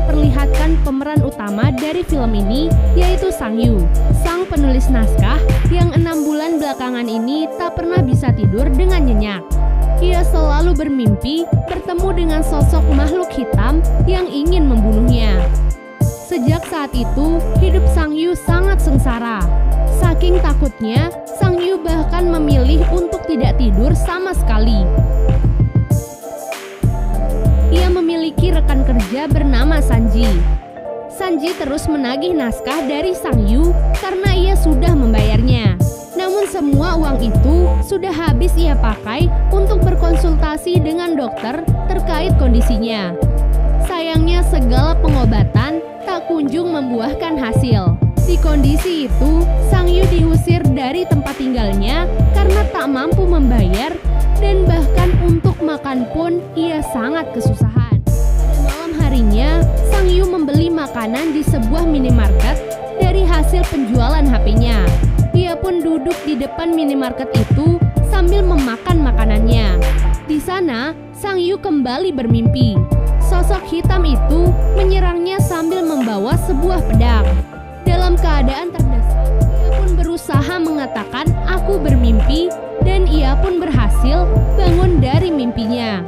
memperlihatkan pemeran utama dari film ini, yaitu Sang Yu, sang penulis naskah yang 6 bulan belakangan ini tak pernah bisa tidur dengan nyenyak. Ia selalu bermimpi bertemu dengan sosok makhluk hitam yang ingin membunuhnya. Sejak saat itu, hidup Sang Yu sangat sengsara. Saking takutnya, Sang Yu bahkan memilih untuk tidak tidur sama sekali. Ia memiliki rekan kerja bernama Sanji. Sanji terus menagih naskah dari Sang Yu karena ia sudah membayarnya. Namun semua uang itu sudah habis ia pakai untuk berkonsultasi dengan dokter terkait kondisinya. Sayangnya segala pengobatan tak kunjung membuahkan hasil. Di kondisi itu, Sang Yu diusir dari tempat tinggalnya karena tak mampu membayar dan bahkan untuk makan pun ia sangat kesusahan. Pada malam harinya, Sang Yu membeli makanan di sebuah minimarket dari hasil penjualan HP-nya. Ia pun duduk di depan minimarket itu sambil memakan makanannya. Di sana, Sang Yu kembali bermimpi. Sosok hitam itu menyerangnya sambil membawa sebuah pedang. Dalam keadaan terdesak, ia pun berusaha mengatakan aku bermimpi dan ia pun berhasil bangun dari mimpinya.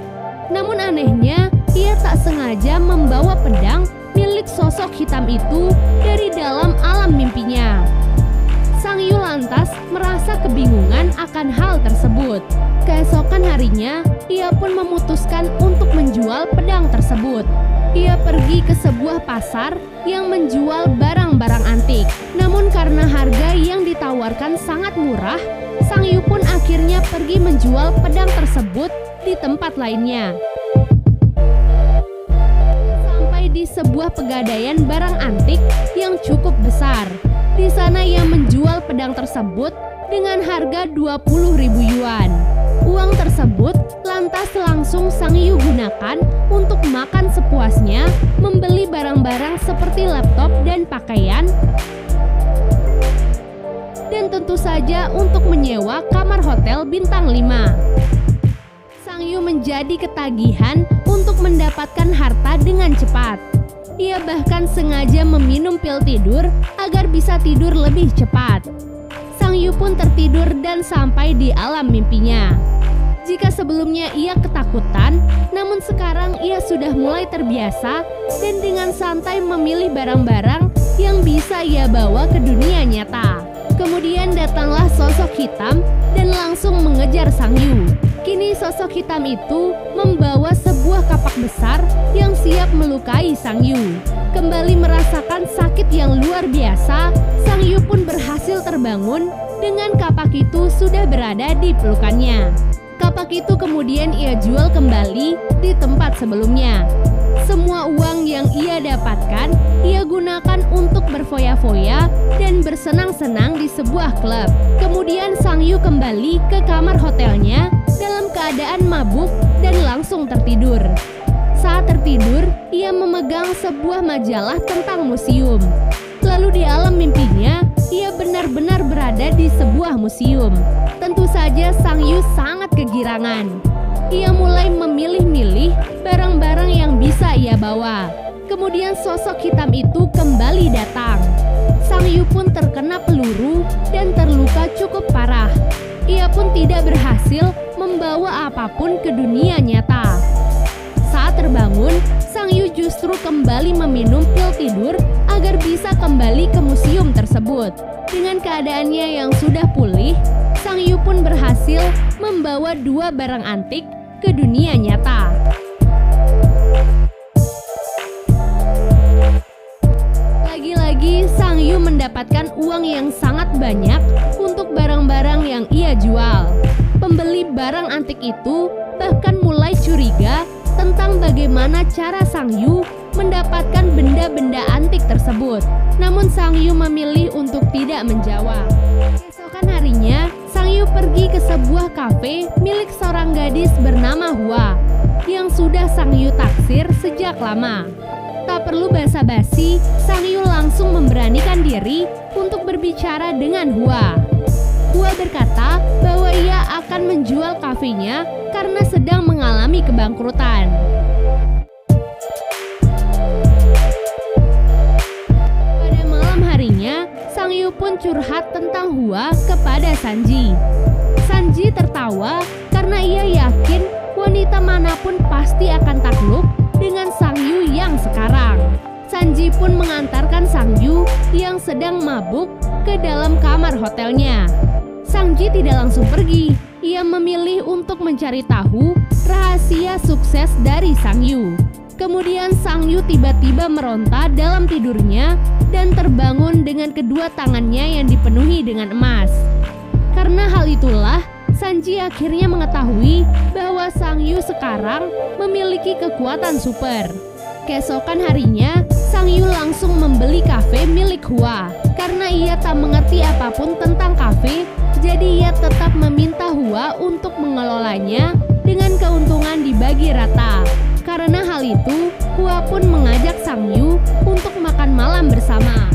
Namun anehnya, ia tak sengaja membawa pedang milik sosok hitam itu dari dalam alam mimpinya. Sang Yu lantas merasa kebingungan akan hal tersebut. Keesokan harinya, ia pun memutuskan untuk menjual pedang tersebut. Ia pergi ke sebuah pasar yang menjual barang-barang antik. Namun karena harga yang ditawarkan sangat murah, Sang Yu pun akhirnya pergi menjual pedang tersebut di tempat lainnya. Sampai di sebuah pegadaian barang antik yang cukup besar. Di sana ia menjual pedang tersebut dengan harga 20.000 yuan. Uang tersebut lantas langsung Sang Yu gunakan untuk makan sepuasnya, membeli barang-barang seperti laptop dan pakaian, dan tentu saja untuk menyewa kamar hotel bintang 5. Sang Yu menjadi ketagihan untuk mendapatkan harta dengan cepat. Ia bahkan sengaja meminum pil tidur agar bisa tidur lebih cepat. Sang Yu pun tertidur dan sampai di alam mimpinya. Jika sebelumnya ia ketakutan, namun sekarang ia sudah mulai terbiasa dan dengan santai memilih barang-barang yang bisa ia bawa ke dunia nyata. Kemudian datanglah sosok hitam dan langsung mengejar Sang Yu. Kini sosok hitam itu membawa sebuah kapak besar yang siap melukai Sang Yu. Kembali merasakan sakit yang luar biasa, Sang Yu pun berhasil terbangun dengan kapak itu sudah berada di pelukannya. Kapak itu kemudian ia jual kembali di tempat sebelumnya. Semua uang yang ia dapatkan, ia gunakan untuk berfoya-foya dan bersenang-senang di sebuah klub. Kemudian Sang Yu kembali ke kamar hotelnya dalam keadaan mabuk dan langsung tertidur. Saat tertidur, ia memegang sebuah majalah tentang museum. Lalu di alam mimpinya, ia benar-benar berada di sebuah museum. Tentu saja Sang Yu sangat kegirangan. Ia mulai memilih-milih barang-barang yang bisa ia bawa. Kemudian sosok hitam itu kembali datang. Sang Yu pun terkena peluru dan terluka cukup parah. Ia pun tidak berhasil membawa apapun ke dunia nyata. Saat terbangun, Sang Yu justru kembali meminum pil tidur agar bisa kembali ke museum tersebut. Dengan keadaannya yang sudah pulih, Sang Yu pun berhasil membawa 2 barang antik ke dunia nyata. Lagi-lagi Sang Yu mendapatkan uang yang sangat banyak untuk barang-barang yang ia jual. Pembeli barang antik itu bahkan mulai curiga tentang bagaimana cara Sang Yu mendapatkan benda-benda antik tersebut. Namun Sang Yu memilih untuk tidak menjawab. Keesokan harinya, Sang Yu pergi ke sebuah kafe milik seorang gadis bernama Hua yang sudah Sang Yu taksir sejak lama. Tak perlu basa-basi, Sang Yu langsung memberanikan diri untuk berbicara dengan Hua. Hua berkata bahwa ia akan menjual kafenya karena sedang mengalami kebangkrutan. sedang curhat tentang Hua kepada Sanji. Sanji tertawa karena ia yakin wanita manapun pasti akan takluk dengan Sang Yu yang sekarang. Sanji pun mengantarkan Sang Yu yang sedang mabuk ke dalam kamar hotelnya. Sanji tidak langsung pergi. Ia memilih untuk mencari tahu rahasia sukses dari Sang Yu. Kemudian Sang Yu tiba-tiba meronta dalam tidurnya dan terbangun dengan kedua tangannya yang dipenuhi dengan emas. Karena hal itulah, Sanji akhirnya mengetahui bahwa Sang Yu sekarang memiliki kekuatan super. Keesokan harinya, Sang Yu langsung membeli kafe milik Hua. Karena ia tak mengerti apapun tentang kafe, jadi ia tetap meminta Hua untuk mengelolanya dengan keuntungan dibagi rata. Karena hal itu, Hua pun mengajak Sang Yu untuk makan malam bersama.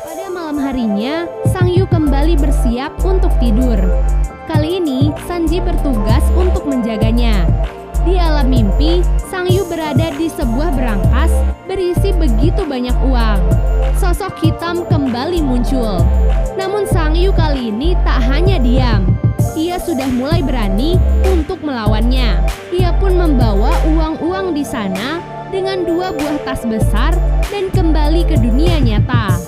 Pada malam harinya, Sang Yu kembali bersiap untuk tidur. Kali ini, Sanji bertugas untuk menjaganya. Di alam mimpi, Sang Yu berada di sebuah berangkas berisi begitu banyak uang. Sosok hitam kembali muncul. Namun Sang Yu kali ini tak hanya diam. Ia sudah mulai berani untuk melawannya. Ia pun membawa uang-uang di sana dengan 2 buah tas besar dan kembali ke dunia nyata.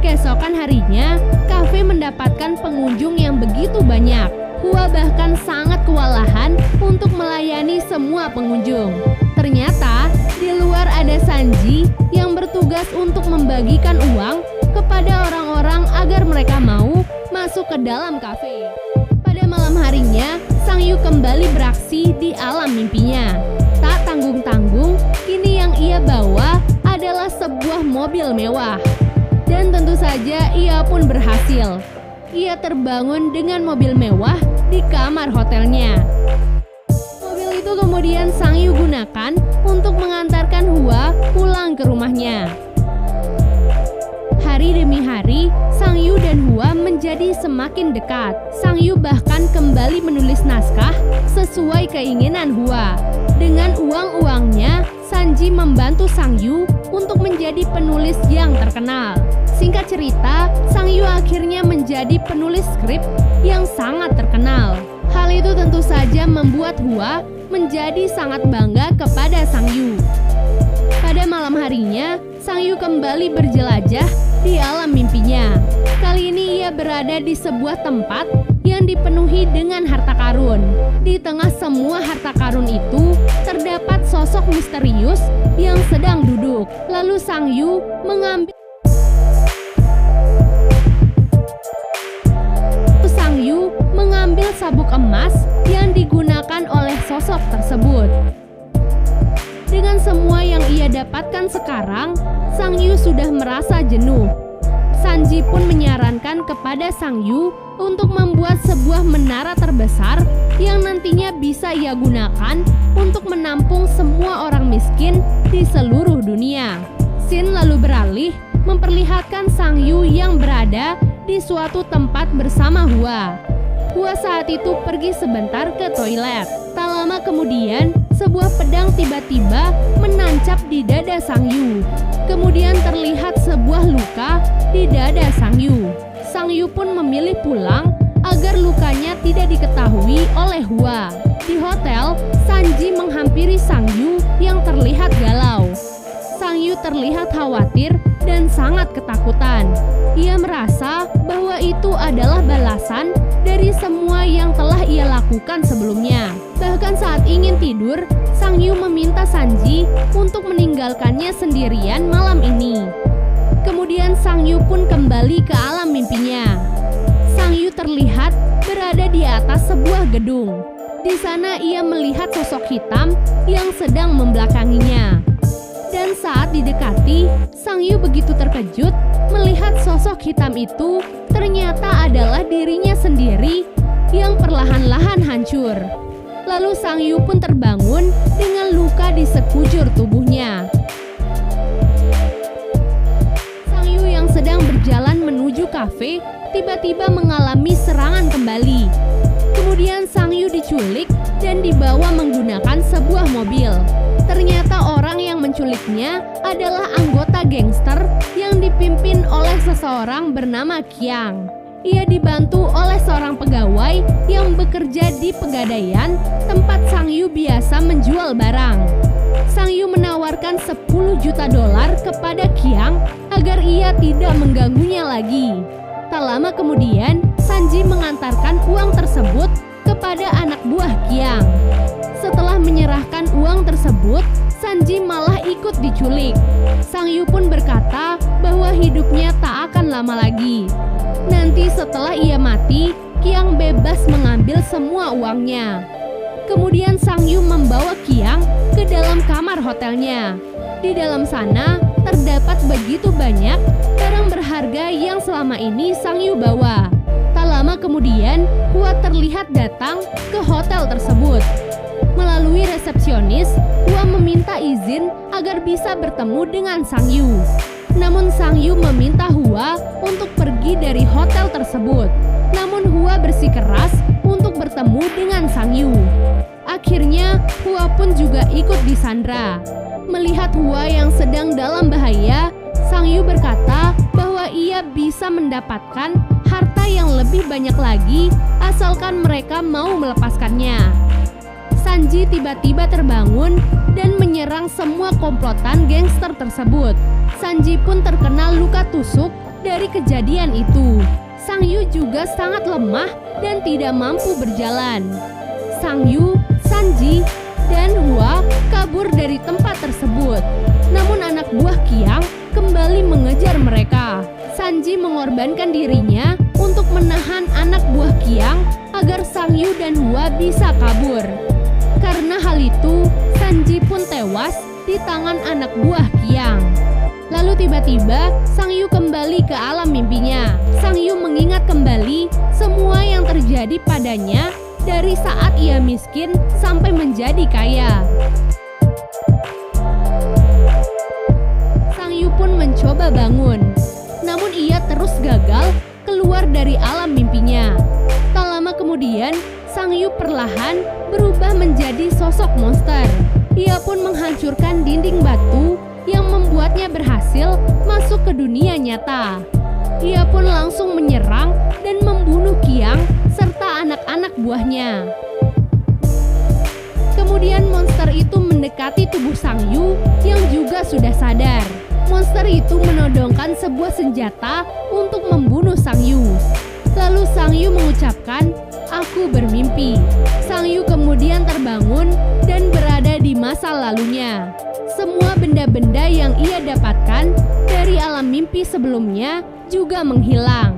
Keesokan harinya, kafe mendapatkan pengunjung yang begitu banyak. Hua bahkan sangat kewalahan untuk melayani semua pengunjung. Ternyata di luar ada Sanji yang bertugas untuk membagikan uang kepada orang-orang agar mereka mau masuk ke dalam kafe. Pada malam harinya, Sang Yu kembali beraksi di alam mimpinya. Tak tanggung-tanggung, kini yang ia bawa adalah sebuah mobil mewah. Dan tentu saja ia pun berhasil. Ia terbangun dengan mobil mewah di kamar hotelnya. Mobil itu kemudian Sang Yu gunakan untuk mengantarkan Hua pulang ke rumahnya. Hari demi hari, Sang Yu dan Hua menjadi semakin dekat. Sang Yu bahkan kembali menulis naskah sesuai keinginan Hua. Dengan uang-uangnya, Sanji membantu Sang Yu untuk menjadi penulis yang terkenal. Singkat cerita, Sang Yu akhirnya menjadi penulis skrip yang sangat terkenal. Hal itu tentu saja membuat Hua menjadi sangat bangga kepada Sang Yu. Pada malam harinya, Sang Yu kembali berjelajah di alam mimpinya. Kali ini ia berada di sebuah tempat yang dipenuhi dengan harta karun. Di tengah semua harta karun itu, terdapat sosok misterius yang sedang duduk. Lalu Sang Yu mengambil sabuk emas yang digunakan oleh sosok tersebut. Dengan semua yang ia dapatkan sekarang, Sang Yu sudah merasa jenuh. Sanji pun menyarankan kepada Sang Yu untuk membuat sebuah menara terbesar yang nantinya bisa ia gunakan untuk menampung semua orang miskin di seluruh dunia. Scene lalu beralih memperlihatkan Sang Yu yang berada di suatu tempat bersama Hua. Hua saat itu pergi sebentar ke toilet. Tak lama kemudian, sebuah pedang tiba-tiba menancap di dada Sang Yu. Kemudian terlihat sebuah luka di dada Sang Yu. Sang Yu pun memilih pulang agar lukanya tidak diketahui oleh Hua. Di hotel, Sanji menghampiri Sang Yu yang terlihat galau. Sang Yu terlihat khawatir dan sangat ketakutan. Ia merasa bahwa itu adalah balasan dari semua yang telah ia lakukan sebelumnya. Bahkan saat ingin tidur, Sang Yu meminta Sanji untuk meninggalkannya sendirian malam ini. Kemudian Sang Yu pun kembali ke alam mimpinya. Sang Yu terlihat berada di atas sebuah gedung. Di sana ia melihat sosok hitam yang sedang membelakanginya. Dan saat didekati, Sang Yu begitu terkejut melihat sosok hitam itu ternyata adalah dirinya sendiri yang perlahan-lahan hancur. Lalu Sang Yu pun terbangun dengan luka di sekujur tubuhnya. Sang Yu yang sedang berjalan menuju kafe tiba-tiba mengalami serangan kembali. Kemudian Sang Yu diculik dan dibawa menggunakan sebuah mobil. Ternyata orang yang menculiknya adalah anggota gangster yang dipimpin oleh seseorang bernama Qiang. Ia dibantu oleh seorang pegawai yang bekerja di pegadaian tempat Sang Yu biasa menjual barang. Sang Yu menawarkan 10 juta dolar kepada Qiang agar ia tidak mengganggunya lagi. Tak lama kemudian, Sanji mengantarkan uang tersebut kepada anak buah Qiang. Setelah menyerahkan uang tersebut, Sanji malah ikut diculik. Sang Yu pun berkata bahwa hidupnya tak akan lama lagi. Nanti setelah ia mati, Qiang bebas mengambil semua uangnya. Kemudian Sang Yu membawa Qiang ke dalam kamar hotelnya. Di dalam sana terdapat begitu banyak barang berharga yang selama ini Sang Yu bawa. Tak lama kemudian, Hua terlihat datang ke hotel tersebut. Melalui resepsionis, Hua meminta izin agar bisa bertemu dengan Sang Yu. Namun Sang Yu meminta Hua untuk pergi dari hotel tersebut. Namun Hua bersikeras untuk bertemu dengan Sang Yu. Akhirnya Hua pun juga ikut disandra. Melihat Hua yang sedang dalam bahaya, Sang Yu berkata bahwa ia bisa mendapatkan harta yang lebih banyak lagi asalkan mereka mau melepaskannya. Sanji tiba-tiba terbangun dan menyerang semua komplotan gangster tersebut. Sanji pun terkena luka tusuk dari kejadian itu. Sang Yu juga sangat lemah dan tidak mampu berjalan. Sang Yu, Sanji, dan Hua kabur dari tempat tersebut. Namun anak buah Qiang kembali mengejar mereka. Sanji mengorbankan dirinya untuk menahan anak buah Qiang agar Sang Yu dan Hua bisa kabur. Karena hal itu, Sanji pun tewas di tangan anak buah Qiang. Lalu tiba-tiba Sang Yu kembali ke alam mimpinya. Sang Yu mengingat kembali semua yang terjadi padanya dari saat ia miskin sampai menjadi kaya. Sang Yu pun mencoba bangun, namun ia terus gagal keluar dari alam mimpinya. Tak lama kemudian, Sang Yu perlahan berubah menjadi sosok monster. Ia pun menghancurkan dinding batu yang membuatnya berhasil masuk ke dunia nyata. Ia pun langsung menyerang dan membunuh Qiang serta anak-anak buahnya. Kemudian monster itu mendekati tubuh Sang Yu yang juga sudah sadar. Monster itu menodongkan sebuah senjata untuk membunuh Sang Yu. Lalu Sang Yu mengucapkan, "Aku bermimpi." Sang Yu kemudian terbangun dan berada di masa lalunya. Semua benda-benda yang ia dapatkan dari alam mimpi sebelumnya juga menghilang.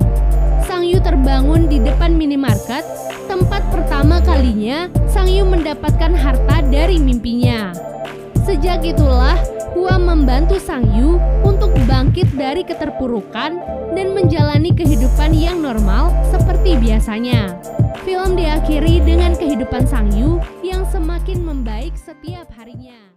Sang Yu terbangun di depan minimarket, tempat pertama kalinya Sang Yu mendapatkan harta dari mimpinya. Sejak itulah Hua membantu Sang Yu untuk bangkit dari keterpurukan dan menjalani kehidupan yang normal seperti biasanya. Film diakhiri dengan kehidupan Sang Yu yang semakin membaik setiap harinya.